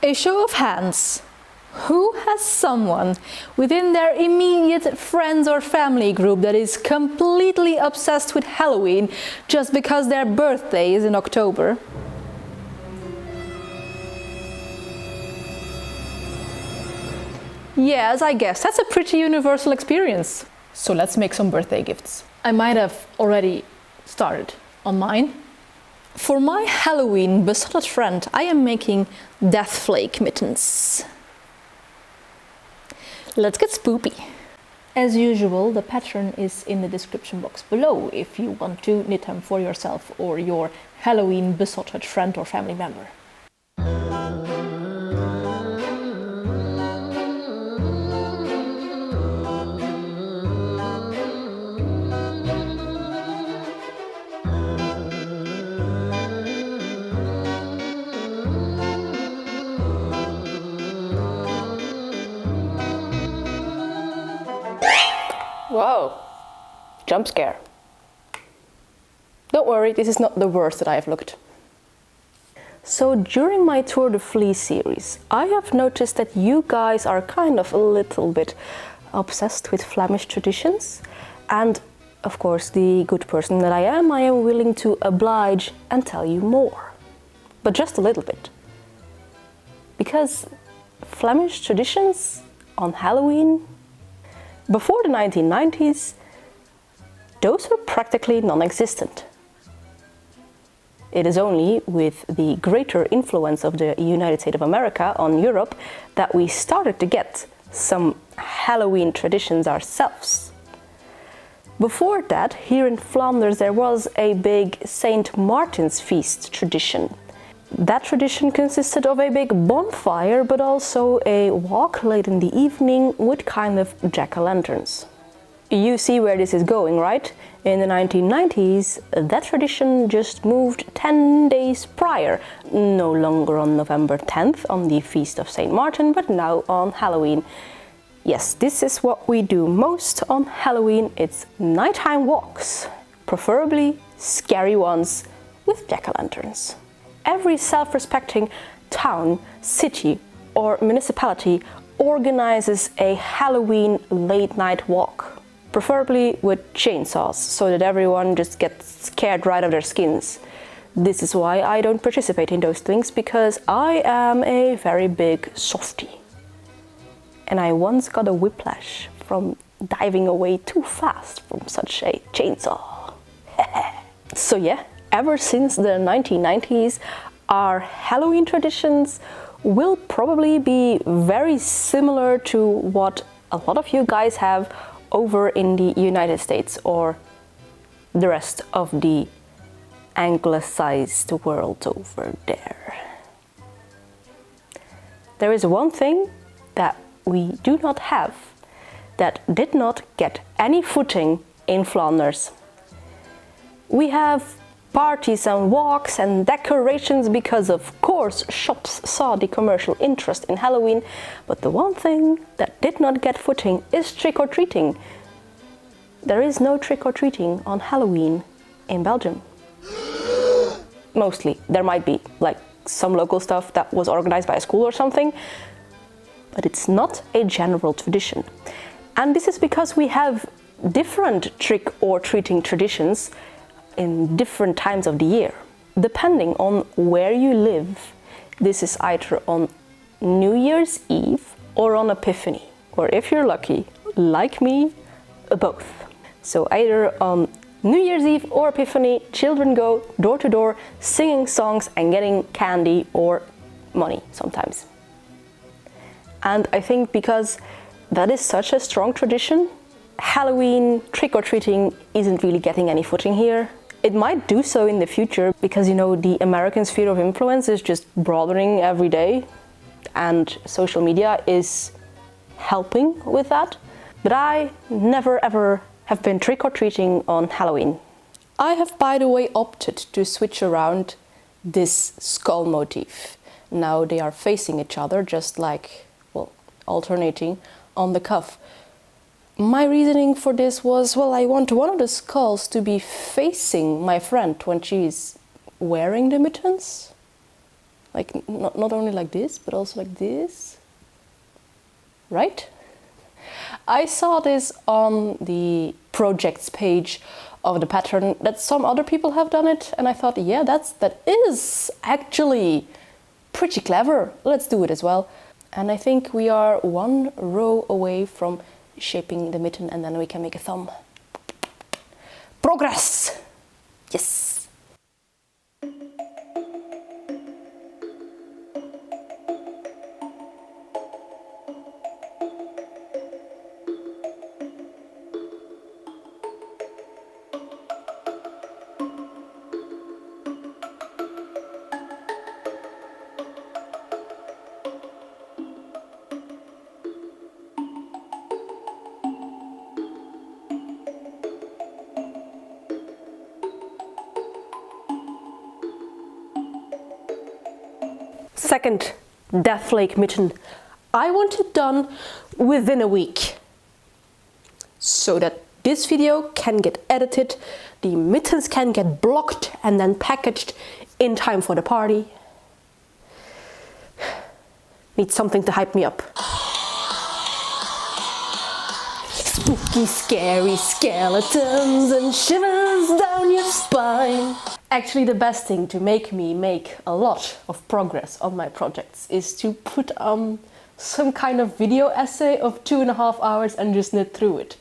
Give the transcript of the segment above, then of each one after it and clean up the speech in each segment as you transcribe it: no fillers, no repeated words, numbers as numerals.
A show of hands. Who has someone within their immediate friends or family group that is completely obsessed with Halloween just because their birthday is in October? Yes, I guess that's a pretty universal experience. So let's make some birthday gifts. I might have already started on mine. For my Halloween besotted friend, I am making Deathflake Mittens. Let's get spoopy. As usual, the pattern is in the description box below if you want to knit them for yourself or your Halloween besotted friend or family member. Whoa, jump scare. Don't worry, this is not the worst that I have looked. So during my Tour de Fleece series, I have noticed that you guys are kind of a little bit obsessed with Flemish traditions. And of course, the good person that I am willing to oblige and tell you more. But just a little bit. Because Flemish traditions on Halloween, before the 1990s, those were practically non-existent. It is only with the greater influence of the United States of America on Europe that we started to get some Halloween traditions ourselves. Before that, here in Flanders, there was a big Saint Martin's feast tradition. That tradition consisted of a big bonfire, but also a walk late in the evening with kind of jack-o'-lanterns. You see where this is going, right? In the 1990s, that tradition just moved 10 days prior. No longer on November 10th, on the Feast of St. Martin, but now on Halloween. Yes, this is what we do most on Halloween. It's nighttime walks, preferably scary ones with jack-o'-lanterns. Every self-respecting town, city or municipality organizes a Halloween late-night walk, preferably with chainsaws, so that everyone just gets scared right out of their skins. This is why I don't participate in those things, because I am a very big softie. And I once got a whiplash from diving away too fast from such a chainsaw. So yeah. Ever since the 1990s, our Halloween traditions will probably be very similar to what a lot of you guys have over in the United States or the rest of the anglicized world over there. There is one thing that we do not have, that did not get any footing in Flanders. We have parties and walks and decorations because, of course, shops saw the commercial interest in Halloween, but the one thing that did not get footing is trick-or-treating. There is no trick-or-treating on Halloween in Belgium. Mostly. There might be, like, some local stuff that was organized by a school or something, but it's not a general tradition. And this is because we have different trick-or-treating traditions in different times of the year. Depending on where you live, this is either on New Year's Eve or on Epiphany, or if you're lucky, like me, both. So either on New Year's Eve or Epiphany, children go door to door singing songs and getting candy or money sometimes. And I think because that is such a strong tradition, Halloween trick-or-treating isn't really getting any footing here. It might do so in the future because, you know, the American sphere of influence is just broadening every day and social media is helping with that. But I never ever have been trick-or-treating on Halloween. I have, by the way, opted to switch around this skull motif. Now they are facing each other, just like, well, alternating on the cuff. My reasoning for this was, well, I want one of the skulls to be facing my friend when she's wearing the mittens. Like not only like this, but also like this. Right? I saw this on the projects page of the pattern that some other people have done it, and I thought, yeah, that is actually pretty clever. Let's do it as well. And I think we are one row away from shaping the mitten, and then we can make a thumb. Progress! Yes! Second Deathflake mitten. I want it done within a week, so that this video can get edited, the mittens can get blocked and then packaged in time for the party. Need something to hype me up. Spooky, scary skeletons and shivers down your spine. Actually, the best thing to make me make a lot of progress on my projects is to put some kind of video essay of 2.5 hours and just knit through it.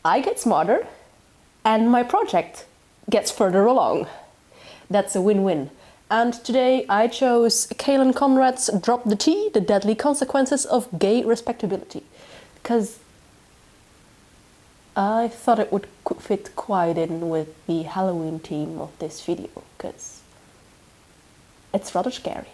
I get smarter and my project gets further along. That's a win-win. And today I chose Kaylin Conrad's Drop the T, The Deadly Consequences of Gay Respectability, because I thought it would fit quite in with the Halloween theme of this video, because it's rather scary.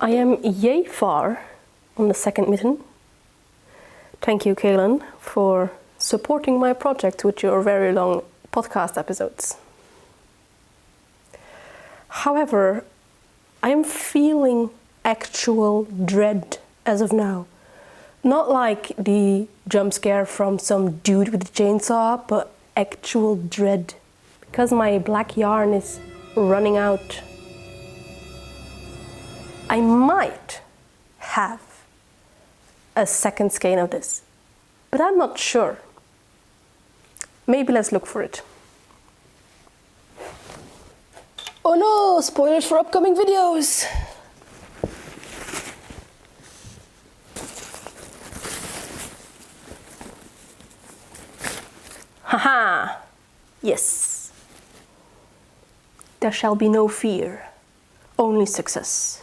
I am yay far on the second mitten. Thank you, Kaylin, for supporting my project with your very long podcast episodes. However, I am feeling actual dread as of now. Not like the jump scare from some dude with a chainsaw, but actual dread. Because my black yarn is running out. I might have a second skein of this, but I'm not sure. Maybe let's look for it. Oh no, spoilers for upcoming videos! Haha! Yes. There shall be no fear, only success.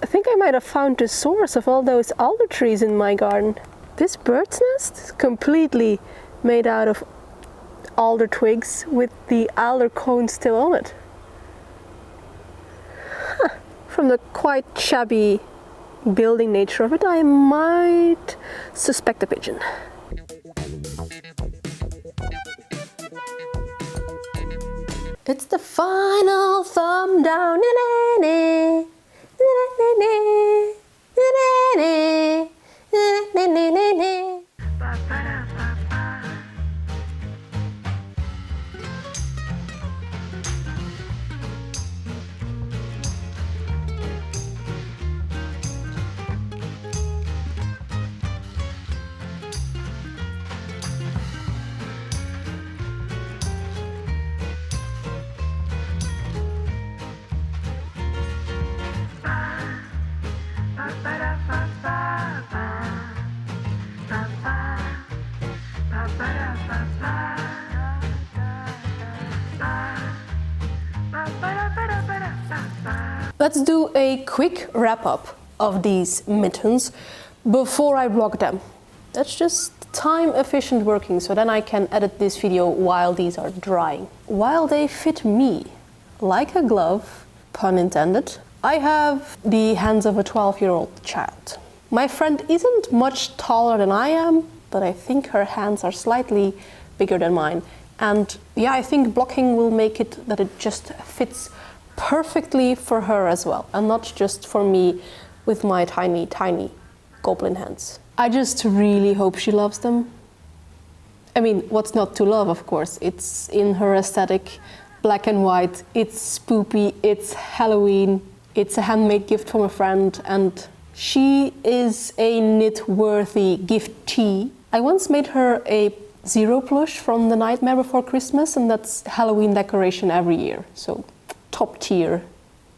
I think I might have found the source of all those alder trees in my garden. This bird's nest is completely made out of alder twigs with the alder cone still on it. Huh. From the quite shabby building nature of it, I might suspect a pigeon. It's the final thumb down. Let's do a quick wrap-up of these mittens before I vlog them. That's just time-efficient working, so then I can edit this video while these are drying. While they fit me like a glove, pun intended, I have the hands of a 12-year-old child. My friend isn't much taller than I am, but I think her hands are slightly bigger than mine. And yeah, I think blocking will make it that it just fits perfectly for her as well, and not just for me with my tiny, tiny goblin hands. I just really hope she loves them. I mean, what's not to love, of course? It's in her aesthetic, black and white, it's spoopy, it's Halloween, it's a handmade gift from a friend, and she is a knit-worthy giftee. I once made her a Zero plush from The Nightmare Before Christmas, and that's Halloween decoration every year. So top tier,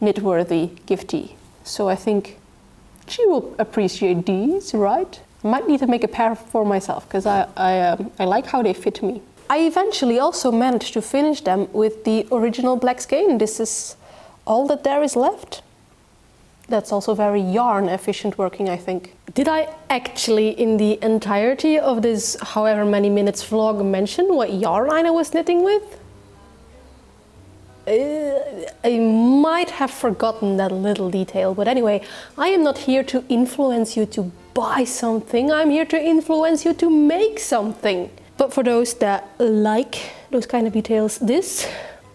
knit-worthy giftee. So I think she will appreciate these, right? I might need to make a pair for myself, because I like how they fit me. I eventually also managed to finish them with the original black skein. This is all that there is left. That's also very yarn efficient working, I think. Did I actually, in the entirety of this however many minutes vlog, mention what yarn I was knitting with? I might have forgotten that little detail, but anyway, I am not here to influence you to buy something, I'm here to influence you to make something. But for those that like those kind of details, this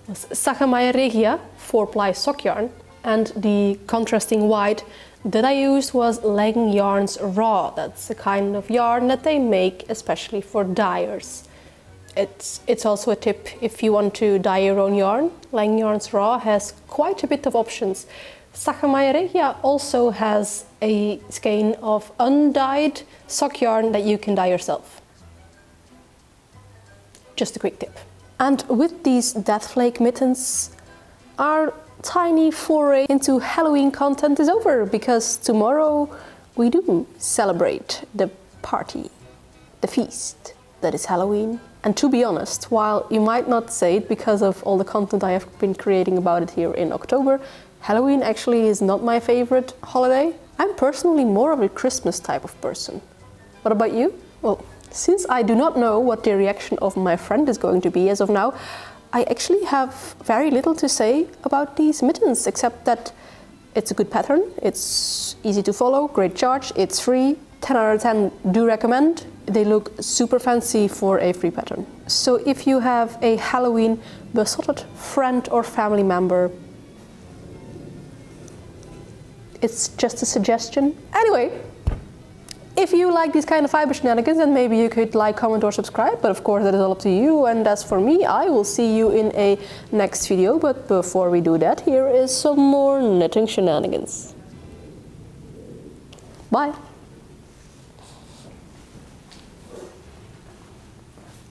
was Sagamaya Regia 4-ply sock yarn, and the contrasting white that I used was Lang Yarns Raw. That's the kind of yarn that they make especially for dyers. It's also a tip if you want to dye your own yarn. Lang Yarns Raw has quite a bit of options. Sagamaya Regia also has a skein of undyed sock yarn that you can dye yourself. Just a quick tip. And with these Deathflake mittens, our tiny foray into Halloween content is over, because tomorrow we do celebrate the party, the feast that is Halloween. And to be honest, while you might not say it because of all the content I have been creating about it here in October, Halloween actually is not my favorite holiday. I'm personally more of a Christmas type of person. What about you? Well, since I do not know what the reaction of my friend is going to be as of now, I actually have very little to say about these mittens, except that it's a good pattern, it's easy to follow, great charge, it's free, 10 out of 10 do recommend. They look super fancy for a free pattern. So if you have a Halloween besotted friend or family member, it's just a suggestion. Anyway, if you like these kind of fiber shenanigans, then maybe you could like, comment or subscribe, but of course that is all up to you, and as for me, I will see you in a next video. But before we do that, here is some more knitting shenanigans. Bye!